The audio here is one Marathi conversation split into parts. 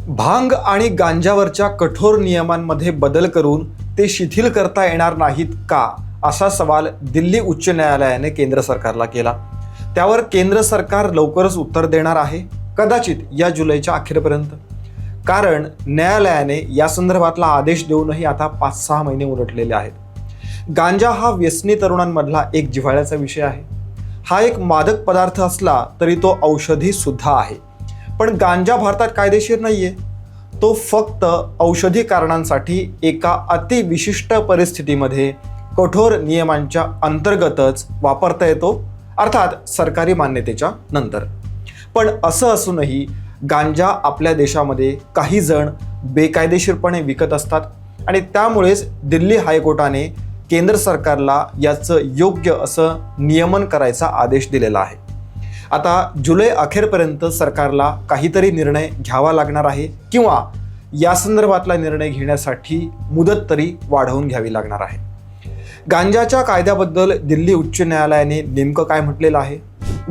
भांग आणि गांजावरच्या कठोर नियमांमध्ये बदल करून ते शिथिल करता येणार नाहीत का, असा सवाल दिल्ली उच्च न्यायालयाने केंद्र सरकारला केला. त्यावर केंद्र सरकार लवकरच उत्तर देणार आहे, कदाचित या जुलैच्या अखेरपर्यंत. कारण न्यायालयाने या संदर्भातला आदेश देऊनही आता 5-6 महिने उलटलेले आहेत. गांजा हा व्यसनी तरुणांमधला एक जिव्हाळ्याचा विषय आहे. हा एक मादक पदार्थ असला तरी तो औषधी सुद्धा आहे. पण गांजा भारतात कायदेशीर नाहीये. तो फक्त औषधी कारणांसाठी एका अतिविशिष्ट परिस्थितीमध्ये कठोर नियमांच्या अंतर्गतच वापरता येतो, अर्थात सरकारी मान्यतेच्या नंतर. पण असं असूनही गांजा आपल्या देशामध्ये काही जण बेकायदेशीरपणे विकत असतात आणि त्यामुळेच दिल्ली हायकोर्टाने केंद्र सरकारला याचं योग्य असं नियमन करायचा आदेश दिलेला आहे. आता जुलै अखेरपर्यंत सरकारला काहीतरी निर्णय घ्यावा लागणार आहे किंवा या संदर्भातला निर्णय घेण्यासाठी मुदत तरी वाढवून घ्यावी लागणार आहे. गांजाच्या कायद्याबद्दल दिल्ली उच्च न्यायालयाने नेमकं काय म्हटलेलं आहे?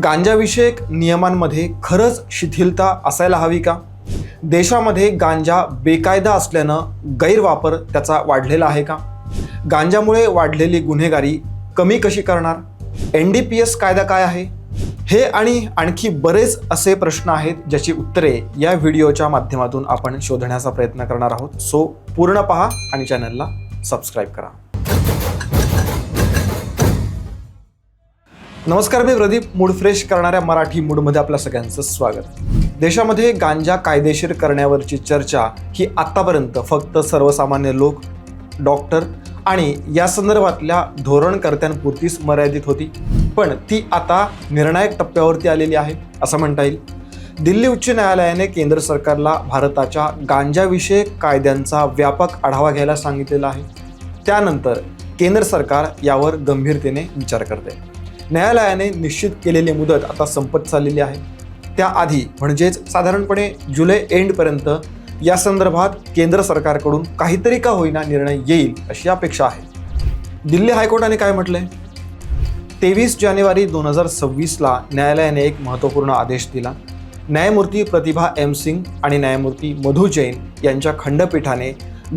गांजाविषयक नियमांमध्ये खरंच शिथिलता असायला हवी का? देशामध्ये गांजा बेकायदा असल्यानं गैरवापर त्याचा वाढलेला आहे का? गांजामुळे वाढलेली गुन्हेगारी कमी कशी करणार? NDPS कायदा काय आहे? हे आणि आणखी बरेच असे प्रश्न आहेत ज्याची उत्तरे या व्हिडिओच्या माध्यमातून आपण शोधण्याचा प्रयत्न करणार आहोत. सो पूर्ण पहा आणि चॅनलला सबस्क्राईब करा. नमस्कार, मी प्रदीप. मूड फ्रेश करणाऱ्या मराठी मूडमध्ये आपल्या सगळ्यांचं स्वागत. देशामध्ये गांजा कायदेशीर करण्यावरची चर्चा ही आत्तापर्यंत फक्त सर्वसामान्य लोक, डॉक्टर आणि या संदर्भातल्या धोरणकर्त्यांपुरतीच मर्यादित होती. पण ती आता निर्णायक टप्प्यावरती आलेली आहे असं म्हणता येईल. दिल्ली उच्च न्यायालयाने केंद्र सरकारला भारताच्या गांजाविषयक कायद्यांचा व्यापक आढावा घ्यायला सांगितलेला आहे. त्यानंतर केंद्र सरकार यावर गंभीरतेने विचार करते. न्यायालयाने निश्चित केलेली मुदत आता संपत चाललेली आहे. त्याआधी म्हणजेच साधारणपणे जुलै एंडपर्यंत या संदर्भात केंद्र सरकारकडून काहीतरी का होईना निर्णय येईल अशी अपेक्षा आहे. दिल्ली हायकोर्टाने काय म्हटलंय? 23 जानेवारी 2026ला न्यायालयाने एक महत्त्वपूर्ण आदेश दिला. न्यायमूर्ती प्रतिभा M सिंग आणि न्यायमूर्ती मधु जैन यांच्या खंडपीठाने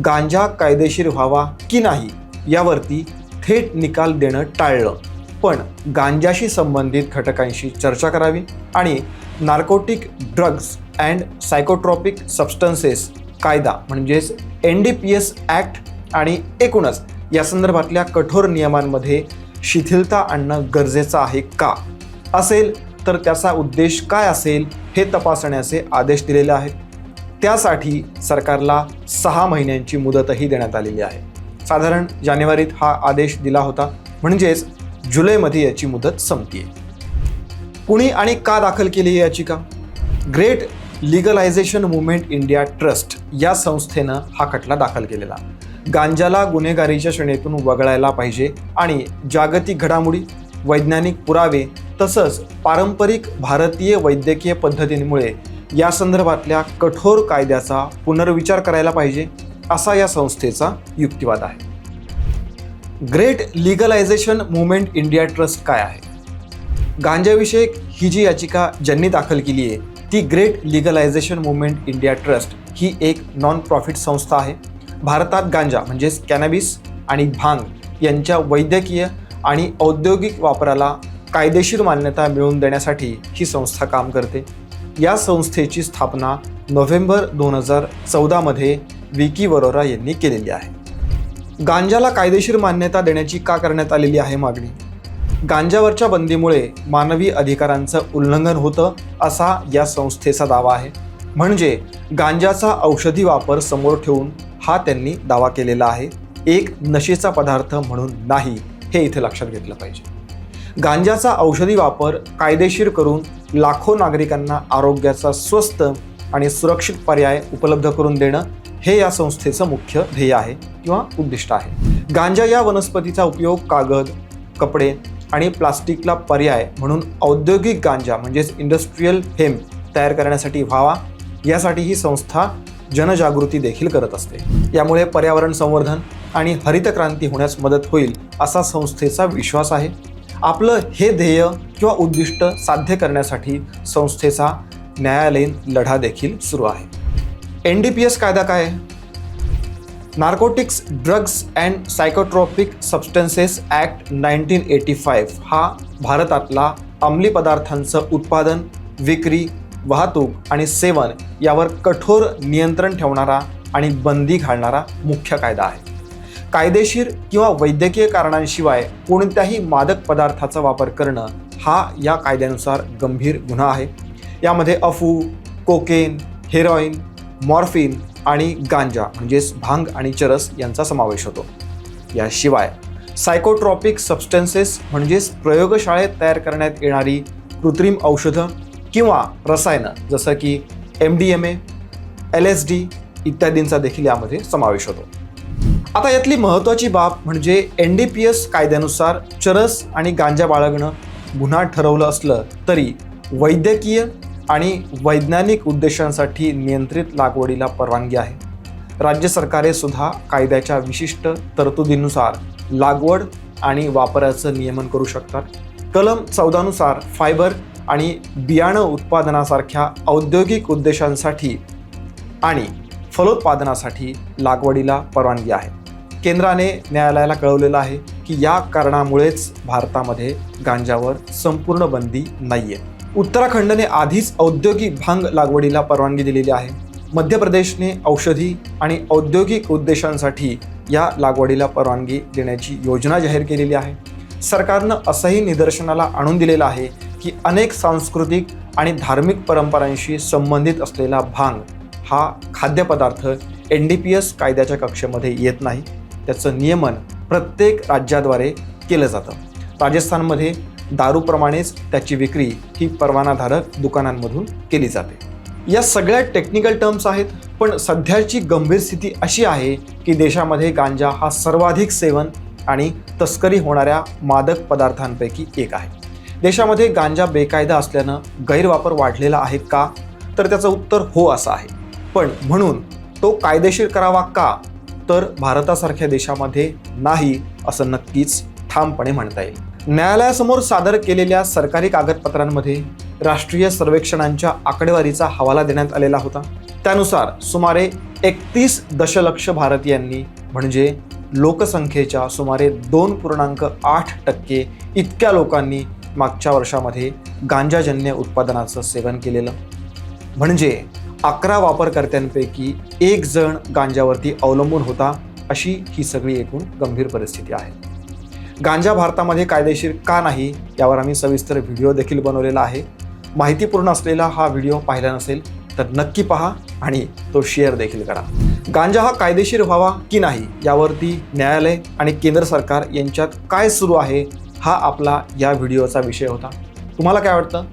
गांजा कायदेशीर व्हावा की नाही यावरती थेट निकाल देणं टाळलं, पण गांजाशी संबंधित घटकांशी चर्चा करावी आणि narcotic drugs and psychotropic substances कायदा म्हणजेच NDPS ॲक्ट आणि एकूणच या संदर्भातल्या कठोर नियमांमध्ये शिथिलता आणणं गरजेचं आहे का? असेल तर त्याचा उद्देश काय असेल हे तपासण्याचे आदेश दिलेले आहेत. त्यासाठी सरकारला 6 महिन्यांची मुदतही देण्यात आलेली आहे. साधारण जानेवारीत हा आदेश दिला होता, म्हणजेच जुलैमध्ये याची मुदत संपतीये. कुणी आणि का दाखल केली याचिका? ग्रेट लीगलायझेशन मुवमेंट इंडिया ट्रस्ट या संस्थेनं हा खटला दाखल केलेला. गांजाला गुन्हेगारीच्या श्रेणीतून वगळायला पाहिजे आणि जागतिक घडामोडी, वैज्ञानिक पुरावे तसंच पारंपरिक भारतीय वैद्यकीय पद्धतींमुळे या संदर्भातल्या कठोर कायद्याचा पुनर्विचार करायला पाहिजे, असा या संस्थेचा युक्तिवाद आहे. ग्रेट लीगलायझेशन मुवमेंट इंडिया ट्रस्ट काय आहे? गांजाविषयक ही जी याचिका ज्यांनी दाखल केली आहे ती ग्रेट लीगलायझेशन मुवमेंट इंडिया ट्रस्ट ही एक नॉन प्रॉफिट संस्था आहे. भारतात गांजा म्हणजेच कॅनॅबिस आणि भांग यांच्या वैद्यकीय आणि औद्योगिक वापराला कायदेशीर मान्यता मिळवून देण्यासाठी ही संस्था काम करते. या संस्थेची स्थापना नोव्हेंबर 2014मध्ये विकी वरोरा यांनी केलेली आहे. गांजाला कायदेशीर मान्यता देण्याची का करण्यात आलेली आहे मागणी? गांजावरच्या बंदीमुळे मानवी अधिकारांचं उल्लंघन होतं असा या संस्थेचा दावा आहे. म्हणजे गांजाचा औषधी वापर समोर ठेवून हा त्यांनी दावा केलेला आहे, एक नशेचा पदार्थ म्हणून नाही, हे इथे लक्षात घेतलं पाहिजे. गांजाचा औषधी वापर कायदेशीर करून लाखो नागरिकांना आरोग्याचा स्वस्त आणि सुरक्षित पर्याय उपलब्ध करून देणं हे या संस्थेचं मुख्य ध्येय आहे किंवा उद्दिष्ट आहे. गांजा या वनस्पतीचा उपयोग कागद, कपडे आणि प्लास्टिकला पर्याय म्हणून औद्योगिक गांजा म्हणजेच इंडस्ट्रीयल हेम्प तयार करण्यासाठी व्हावा, यासाठी ही संस्था जनजागृती देखील करत असते. यामुळे पर्यावरण संवर्धन आणि हरित क्रांती होण्यास मदत होईल असा संस्थेचा विश्वास आहे. आपलं हे ध्येय किंवा उद्दिष्ट साध्य करण्यासाठी संस्थेचा न्यायालयीन लढा देखील सुरू आहे. NDPS कायदा काय आहे? Narcotics, drugs and psychotropic substances act 1985 हा भारतातला अंमली पदार्थांचं उत्पादन, विक्री, वाहतूक आणि सेवन यावर कठोर नियंत्रण ठेवणारा आणि बंदी घालणारा मुख्य कायदा आहे. कायदेशीर किंवा वैद्यकीय कारणांशिवाय कोणत्याही मादक पदार्थाचा वापर करणं हा या कायद्यानुसार गंभीर गुन्हा आहे. यामध्ये अफू, कोकेन, हेरोईन, मॉर्फिन आणि गांजा म्हणजेच भांग आणि चरस यांचा समावेश होतो. याशिवाय सायकोट्रॉपिक सबस्टन्सेस म्हणजेच प्रयोगशाळेत तयार करण्यात येणारी कृत्रिम औषधं किंवा रसायनं जसं की MDMA, LSD इत्यादींचा देखील यामध्ये समावेश होतो. आता यातली महत्त्वाची बाब म्हणजे NDPS कायद्यानुसार चरस आणि गांजा बाळगणं गुन्हा ठरवलं असलं तरी वैद्यकीय आणि वैज्ञानिक उद्देशांसाठी नियंत्रित लागवडीला परवानगी आहे. राज्य सरकारे सुद्धा कायद्याच्या विशिष्ट तरतुदीनुसार लागवड आणि वापराचं नियमन करू शकतात. कलम 14 नुसार फायबर आणि बियाणं उत्पादनासारख्या औद्योगिक उद्देशांसाठी आणि फलोत्पादनासाठी लागवडीला परवानगी आहे. केंद्राने न्यायालयाला कळवलेलं आहे की या कारणामुळेच भारतामध्ये गांजावर संपूर्ण बंदी नाहीये. उत्तराखंडने आधीच औद्योगिक भांग लागवडीला परवानगी दिलेली आहे. मध्य प्रदेशने औषधी आणि औद्योगिक उद्देशांसाठी या लागवडीला परवानगी देण्याची योजना जाहीर केलेली आहे. सरकारनं असंही निदर्शनाला आणून दिलेलं आहे की अनेक सांस्कृतिक आणि धार्मिक परंपरांशी संबंधित असलेला भांग हा खाद्यपदार्थ NDPS कायद्याच्या कक्षेमध्ये येत नाही. त्याचं नियमन प्रत्येक राज्याद्वारे केलं जातं. राजस्थानमध्ये दारूप्रमाणेच त्याची विक्री ही परवानाधारक दुकानांमधून केली जाते. या सगळ्या टेक्निकल टर्म्स आहेत, पण सध्याची गंभीर स्थिती अशी आहे की देशामध्ये गांजा हा सर्वाधिक सेवन आणि तस्करी होणाऱ्या मादक पदार्थांपैकी एक आहे. देशामध्ये गांजा बेकायदा असल्यानं गैरवापर वाढलेला आहे का? तर त्याचं उत्तर हो असं आहे. पण म्हणून तो कायदेशीर करावा का? तर भारतासारख्या देशामध्ये नाही असं नक्कीच ठामपणे म्हणता येईल. न्यायालयासमोर सादर केलेल्या सरकारी कागदपत्रांमध्ये राष्ट्रीय सर्वेक्षणांच्या आकडेवारीचा हवाला देण्यात आलेला होता. त्यानुसार सुमारे 31 दशलक्ष भारतीयांनी म्हणजे लोकसंख्येच्या सुमारे 2.8% इतक्या लोकांनी मागच्या वर्षामध्ये गांजाजन्य उत्पादनाचं सेवन केलेलं. म्हणजे 11 वापरकर्त्यांपैकी 1 जण गांजावरती अवलंबून होता. अशी ही सगळी एकूण गंभीर परिस्थिती आहे. गांजा भारतामध्ये कायदेशीर का नाही यावर आम्ही सविस्तर व्हिडिओ देखील बनवलेला आहे. माहितीपूर्ण असलेला हा व्हिडिओ पाहिला नसेल तर नक्की पहा आणि तो शेअर देखील करा. गांजा हा कायदेशीर व्हावा की नाही यावरती न्यायालय आणि केंद्र सरकार यांच्यात काय सुरू आहे हा आपला या व्हिडिओचा विषय होता. तुम्हाला काय वाटतं?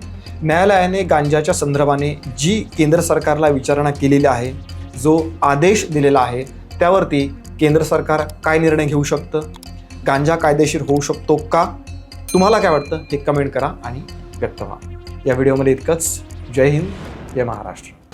न्यायालयाने गांजाच्या संदर्भाने जी केंद्र सरकारला विचारणा केलेली आहे, जो आदेश दिलेला आहे त्यावरती केंद्र सरकार काय निर्णय घेऊ शकतं? गांजा कायदेशीर होऊ शकतो का? तुम्हाला काय वाटतं हे कमेंट करा आणि व्यक्त व्हा. या व्हिडिओमध्ये इतकंच. जय हिंद, जय महाराष्ट्र.